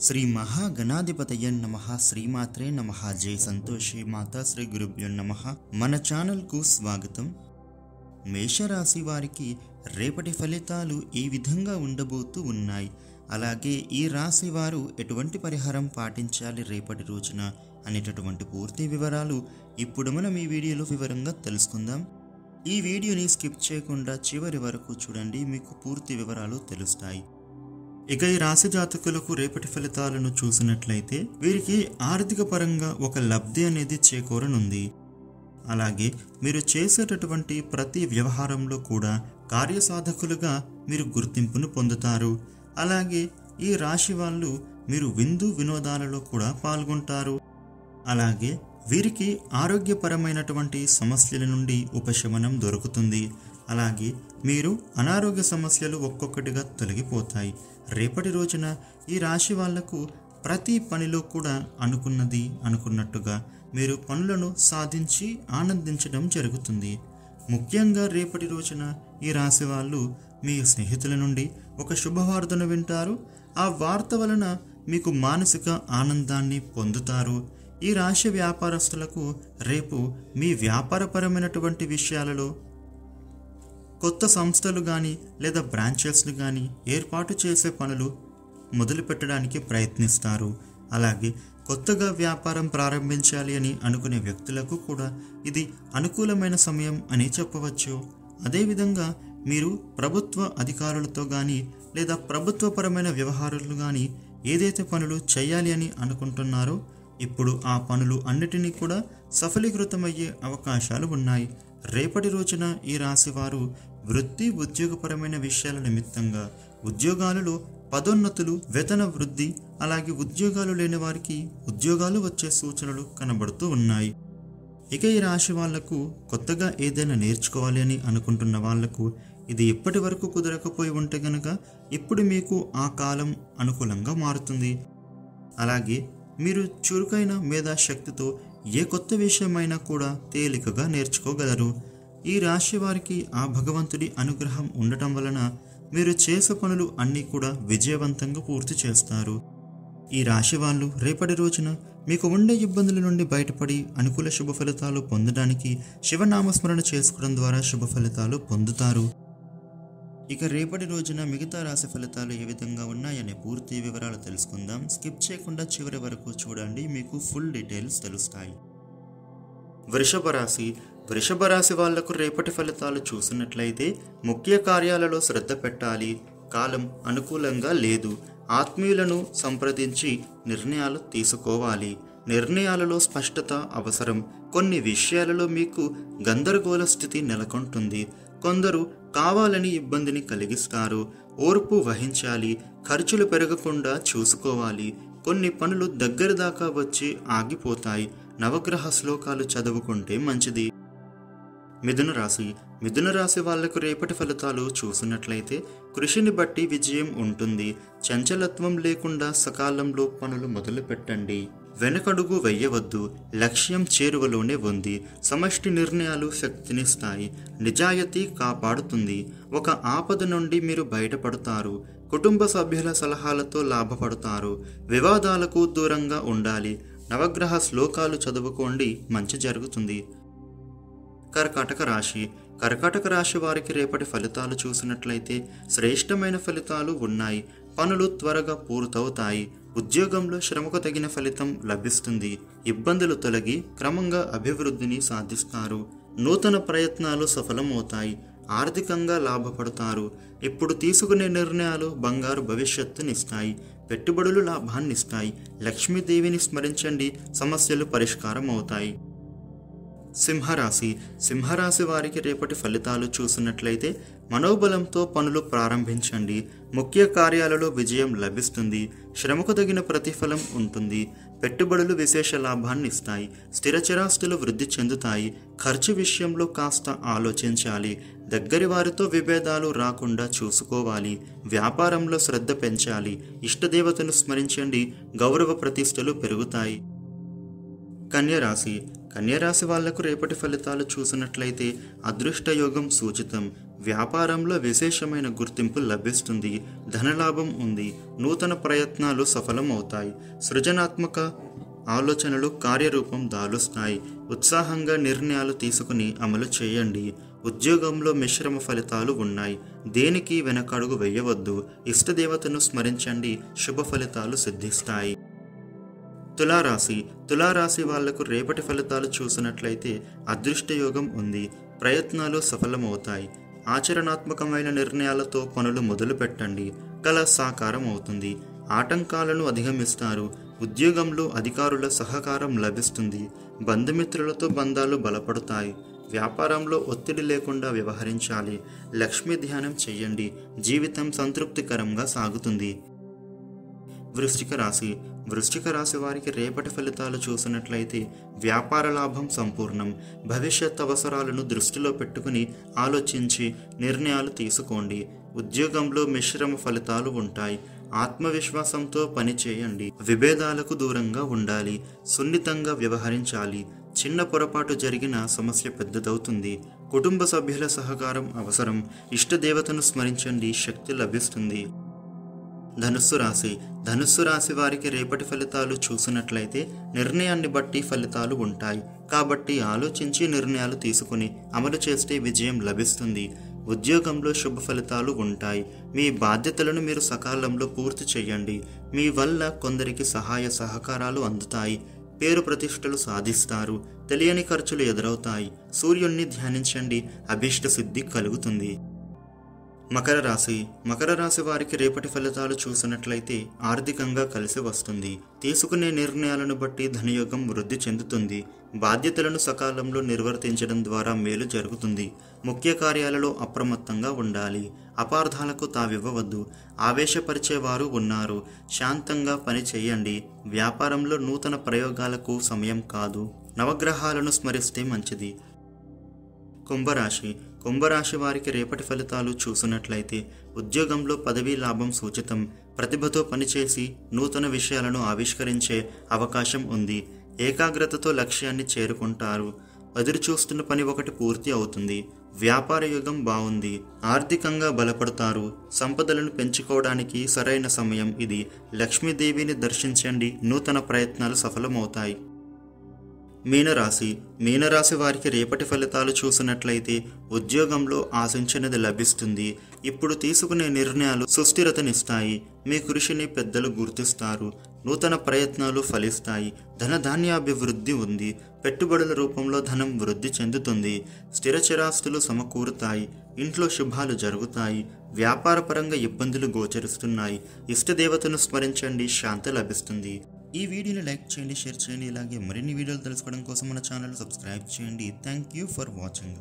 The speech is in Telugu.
శ్రీ మహాగణాధిపతయ నమః. శ్రీమాత్రే నమః. జై సంతోషి మాతా శ్రీ గురుభ్యో నమః. మన ఛానల్కు స్వాగతం. మేషరాశి వారికి రేపటి ఫలితాలు ఈ విధంగా ఉండబోతూ ఉన్నాయి. అలాగే ఈ రాశి వారు ఎటువంటి పరిహారం పాటించాలి రేపటి రోజున అనేటటువంటి పూర్తి వివరాలు ఇప్పుడు మనం ఈ వీడియోలో వివరంగా తెలుసుకుందాం. ఈ వీడియోని స్కిప్ చేయకుండా చివరి వరకు చూడండి, మీకు పూర్తి వివరాలు తెలుస్తాయి. ఇక ఈ రాశి జాతకులకు రేపటి ఫలితాలను చూసినట్లయితే వీరికి ఆర్థిక పరంగా ఒక లబ్ధి అనేది చేకూరనుంది. అలాగే మీరు చేసేటటువంటి ప్రతి వ్యవహారంలో కూడా కార్యసాధకులుగా మీరు గుర్తింపును పొందుతారు. అలాగే ఈ రాశి వాళ్ళు మీరు విందు వినోదాలలో కూడా పాల్గొంటారు. అలాగే వీరికి ఆరోగ్యపరమైనటువంటి సమస్యల నుండి ఉపశమనం దొరుకుతుంది. అలాగే మీరు అనారోగ్య సమస్యలు ఒక్కొక్కటిగా తొలగిపోతాయి. రేపటి రోజున ఈ రాశి వాళ్లకు ప్రతి పనిలో కూడా అనుకున్నట్టుగా మీరు పనులను సాధించి ఆనందించడం జరుగుతుంది. ముఖ్యంగా రేపటి రోజున ఈ రాశి వాళ్ళు మీ స్నేహితుల నుండి ఒక శుభవార్తను వింటారు. ఆ వార్త వలన మీకు మానసిక ఆనందాన్ని పొందుతారు. ఈ రాశి వ్యాపారస్తులకు రేపు మీ వ్యాపారపరమైనటువంటి విషయాలలో కొత్త సంస్థలు కానీ లేదా బ్రాంచెస్లు కానీ ఏర్పాటు చేసే పనులు మొదలు పెట్టడానికి ప్రయత్నిస్తారు. అలాగే కొత్తగా వ్యాపారం ప్రారంభించాలి అని అనుకునే వ్యక్తులకు కూడా ఇది అనుకూలమైన సమయం అని చెప్పవచ్చు. అదేవిధంగా మీరు ప్రభుత్వ అధికారులతో కానీ లేదా ప్రభుత్వపరమైన వ్యవహారాలు కానీ ఏదైతే పనులు చేయాలి అని అనుకుంటున్నారో ఇప్పుడు ఆ పనులు అన్నిటినీ కూడా సఫలీకృతమయ్యే అవకాశాలు ఉన్నాయి. రేపటి రోజున ఈ రాశి వారు వృత్తి ఉద్యోగపరమైన విషయాల నిమిత్తంగా ఉద్యోగాలలో పదోన్నతులు, వేతన వృద్ధి, అలాగే ఉద్యోగాలు లేని వారికి ఉద్యోగాలు వచ్చే సూచనలు కనబడుతూ ఉన్నాయి. ఇక ఈ రాశి వాళ్లకు కొత్తగా ఏదైనా నేర్చుకోవాలి అని అనుకుంటున్న వాళ్లకు ఇది ఇప్పటి వరకు కుదరకపోయి ఉంటే గనక ఇప్పుడు మీకు ఆ కాలం అనుకూలంగా మారుతుంది. అలాగే మీరు చురుకైన మేధాశక్తితో ఏ కొత్త విషయమైనా కూడా తేలికగా నేర్చుకోగలరు. ఈ రాశి వారికి ఆ భగవంతుడి అనుగ్రహం ఉండటం వలన మీరు చేసే పనులు అన్నీ కూడా విజయవంతంగా పూర్తి చేస్తారు. ఈ రాశి వాళ్ళు రేపటి రోజున మీకు ఉండే ఇబ్బందుల నుండి బయటపడి అనుకూల శుభ ఫలితాలు పొందడానికి శివనామస్మరణ చేసుకోవడం ద్వారా శుభ ఫలితాలు పొందుతారు. ఇక రేపటి రోజున మిగతా రాశి ఫలితాలు ఏ విధంగా ఉన్నాయనే పూర్తి వివరాలు తెలుసుకుందాం. స్కిప్ చేయకుండా చివరి వరకు చూడండి, మీకు ఫుల్ డీటెయిల్స్ తెలుస్తాయి. వృషభ రాశి వాళ్లకు రేపటి ఫలితాలు చూసినట్లయితే ముఖ్య కార్యాలలో శ్రద్ధ పెట్టాలి. కాలం అనుకూలంగా లేదు. ఆత్మీయులను సంప్రదించి నిర్ణయాలు తీసుకోవాలి. నిర్ణయాలలో స్పష్టత అవసరం. కొన్ని విషయాలలో మీకు గందరగోళ స్థితి నెలకొంటుంది. కొందరు కావాలని ఇబ్బందిని కలిగిస్తారు. ఓర్పు వహించాలి. ఖర్చులు పెరగకుండా చూసుకోవాలి. కొన్ని పనులు దగ్గర దాకా వచ్చి ఆగిపోతాయి. నవగ్రహ శ్లోకాలు చదువుకుంటే మంచిది. మిథున రాశి వాళ్లకు రేపటి ఫలితాలు చూసినట్లయితే కృషిని బట్టి విజయం ఉంటుంది. చంచలత్వం లేకుండా సకాలంలో పనులు మొదలు పెట్టండి. వెనకడుగు వెయ్యవద్దు. లక్ష్యం చేరువలోనే ఉంది. సమష్టి నిర్ణయాలు శక్తినిస్తాయి. నిజాయితీ కాపాడుతుంది. ఒక ఆపద నుండి మీరు బయటపడతారు. కుటుంబ సభ్యుల సలహాలతో లాభపడతారు. వివాదాలకు దూరంగా ఉండాలి. నవగ్రహ శ్లోకాలు చదువుకోండి, మంచి జరుగుతుంది. కర్కాటక రాశి వారికి రేపటి ఫలితాలు చూసినట్లయితే శ్రేష్టమైన ఫలితాలు ఉన్నాయి. పనులు త్వరగా పూర్తవుతాయి. ఉద్యోగంలో శ్రమకు తగిన ఫలితం లభిస్తుంది. ఇబ్బందులు తొలగి క్రమంగా అభివృద్ధిని సాధిస్తారు. నూతన ప్రయత్నాలు సఫలమవుతాయి. ఆర్థికంగా లాభపడతారు. ఇప్పుడు తీసుకునే నిర్ణయాలు బంగారు భవిష్యత్తునిస్తాయి. పెట్టుబడులు లాభాన్నిస్తాయి. లక్ష్మీదేవిని స్మరించండి, సమస్యలు పరిష్కారం అవుతాయి. సింహరాశి వారికి రేపటి ఫలితాలు చూసినట్లయితే మనోబలంతో పనులు ప్రారంభించండి. ముఖ్య కార్యాలలో విజయం లభిస్తుంది. శ్రమకు తగిన ప్రతిఫలం ఉంటుంది. పెట్టుబడులు విశేష లాభాన్ని ఇస్తాయి. స్థిరచరాస్తులు వృద్ధి చెందుతాయి. ఖర్చు విషయంలో కాస్త ఆలోచించాలి. దగ్గరి వారితో విభేదాలు రాకుండా చూసుకోవాలి. వ్యాపారంలో శ్రద్ధ పెంచాలి. ఇష్టదేవతను స్మరించండి, గౌరవ ప్రతిష్టలు పెరుగుతాయి. కన్యరాశి వాళ్లకు రేపటి ఫలితాలు చూసినట్లయితే అదృష్టయోగం సూచితం. వ్యాపారంలో విశేషమైన గుర్తింపు లభిస్తుంది. ధనలాభం ఉంది. నూతన ప్రయత్నాలు సఫలమవుతాయి. సృజనాత్మక ఆలోచనలు కార్యరూపం దాలుస్తాయి. ఉత్సాహంగా నిర్ణయాలు తీసుకుని అమలు చేయండి. ఉద్యోగంలో మిశ్రమ ఫలితాలు ఉన్నాయి. దేనికి వెనకడుగు వేయవద్దు. ఇష్టదేవతను స్మరించండి. శుభ ఫలితాలు సిద్ధిస్తాయి. తులారాశి వాళ్లకు రేపటి ఫలితాలు చూసినట్లయితే అదృష్టయోగం ఉంది. ప్రయత్నాలు సఫలమవుతాయి. ఆచరణాత్మకమైన నిర్ణయాలతో పనులు మొదలు పెట్టండి. కల సాకారం అవుతుంది. ఆటంకాలను అధిగమిస్తారు. ఉద్యోగంలో అధికారుల సహకారం లభిస్తుంది. బంధుమిత్రులతో బంధాలు బలపడతాయి. వ్యాపారంలో ఒత్తిడి లేకుండా వ్యవహరించాలి. లక్ష్మీ ధ్యానం చేయండి. జీవితం సంతృప్తికరంగా సాగుతుంది. వృశ్చిక రాశి వారికి రేపటి ఫలితాలు చూసినట్లయితే వ్యాపార లాభం సంపూర్ణం. భవిష్యత్ అవసరాలను దృష్టిలో పెట్టుకుని ఆలోచించి నిర్ణయాలు తీసుకోండి. ఉద్యోగంలో మిశ్రమ ఫలితాలు ఉంటాయి. ఆత్మవిశ్వాసంతో పనిచేయండి. విభేదాలకు దూరంగా ఉండాలి. సున్నితంగా వ్యవహరించాలి. చిన్న పొరపాటు జరిగిన సమస్య పెద్దదవుతుంది. కుటుంబ సభ్యుల సహకారం అవసరం. ఇష్టదేవతను స్మరించండి. శక్తి లభిస్తుంది. ధనుస్సు రాశి వారికి రేపటి ఫలితాలు చూసినట్లయితే నిర్ణయాన్ని బట్టి ఫలితాలు ఉంటాయి. కాబట్టి ఆలోచించి నిర్ణయాలు తీసుకుని అమలు చేస్తే విజయం లభిస్తుంది. ఉద్యోగంలో శుభ ఫలితాలు ఉంటాయి. మీ బాధ్యతలను మీరు సకాలంలో పూర్తి చేయండి. మీ వల్ల కొందరికి సహాయ సహకారాలు అందుతాయి. పేరు ప్రతిష్టలు సాధిస్తారు. తెలియని ఖర్చులు ఎదురవుతాయి. సూర్యుణ్ణి ధ్యానించండి. అభీష్ట సిద్ధి కలుగుతుంది. మకర రాశి వారికి రేపటి ఫలితాలు చూసినట్లయితే ఆర్థికంగా కలిసి వస్తుంది. తీసుకునే నిర్ణయాలను బట్టి ధనయోగం వృద్ధి చెందుతుంది. బాధ్యతలను సకాలంలో నిర్వర్తించడం ద్వారా మేలు జరుగుతుంది. ముఖ్య కార్యాలలో అప్రమత్తంగా ఉండాలి. అపార్థాలకు తావివ్వవద్దు. ఆవేశపరిచేవారు ఉన్నారు. శాంతంగా పని చేయండి. వ్యాపారంలో నూతన ప్రయోగాలకు సమయం కాదు. నవగ్రహాలను స్మరిస్తే మంచిది. కుంభరాశి వారికి రేపటి ఫలితాలు చూసినట్లయితే ఉద్యోగంలో పదవీ లాభం సూచితం. ప్రతిభతో పనిచేసి నూతన విషయాలను ఆవిష్కరించే అవకాశం ఉంది. ఏకాగ్రతతో లక్ష్యాన్ని చేరుకుంటారు. ఎదురుచూస్తున్న పని ఒకటి పూర్తి అవుతుంది. వ్యాపార యుగం బాగుంది. ఆర్థికంగా బలపడతారు. సంపదలను పెంచుకోవడానికి సరైన సమయం ఇది. లక్ష్మీదేవిని దర్శించండి. నూతన ప్రయత్నాలు సఫలమవుతాయి. మీనరాశి వారికి రేపటి ఫలితాలు చూసినట్లయితే ఉద్యోగంలో ఆశించినది లభిస్తుంది. ఇప్పుడు తీసుకునే నిర్ణయాలు సుస్థిరతనిస్తాయి. మీ కృషిని పెద్దలు గుర్తిస్తారు. నూతన ప్రయత్నాలు ఫలిస్తాయి. ధనధాన్యాభివృద్ధి ఉంది. పెట్టుబడుల రూపంలో ధనం వృద్ధి చెందుతుంది. స్థిర చిరాస్తులు సమకూరుతాయి. ఇంట్లో శుభాలు జరుగుతాయి. వ్యాపారపరంగా ఇబ్బందులు గోచరిస్తున్నాయి. ఇష్టదేవతను స్మరించండి. శాంతి లభిస్తుంది. ఈ వీడియోని లైక్ చేయండి, షేర్ చేయండి. ఇలాగే మరిన్ని వీడియోలు తెలుసుకోవడం కోసం మన ఛానల్ సబ్స్క్రైబ్ చేయండి. Thank you for watching.